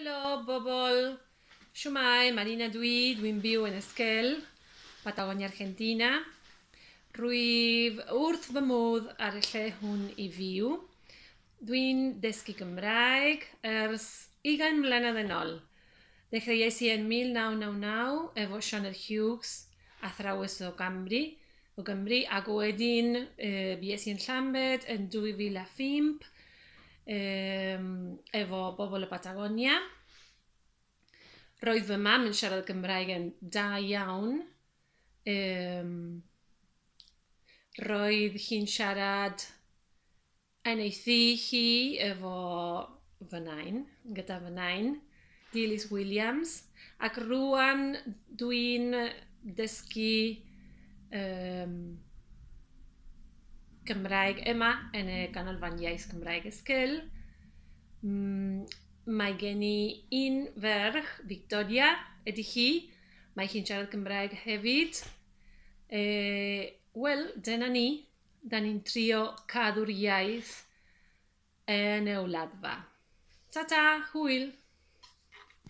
Helo, bobl. Shwmai, Marina dwi'n byw yn Esquel, Patagonia, Argentina. Rwyf wrth fy modd ar y lle hwn i fyw. Dwi'n dysgu Gymraeg ers 20 mlynedd yn ôl. Dechreuais i yn 1999 efo Sioned Hughes, athrawes o Gymru, ac wedyn bues i yn Llambed yn 2005 efo bobl y Patagonia. Roedd fy mam yn siarad Gymraeg yn da iawn. Roedd hi'n siarad yn ei ddi hi efo gyda fy nain, Dilys Williams, ac rwan dwi'n dysgu Gymraeg yma yn y Ganolfan Iaith Gymraeg Esquel. Mae gen i un ferch, Victoria, ydy hi. Mae hi'n siarad Gymraeg hefyd. Wel, dyna ni. Da ni'n trio cadw'r iaith yn y wladfa. Ta-ta, hwyl!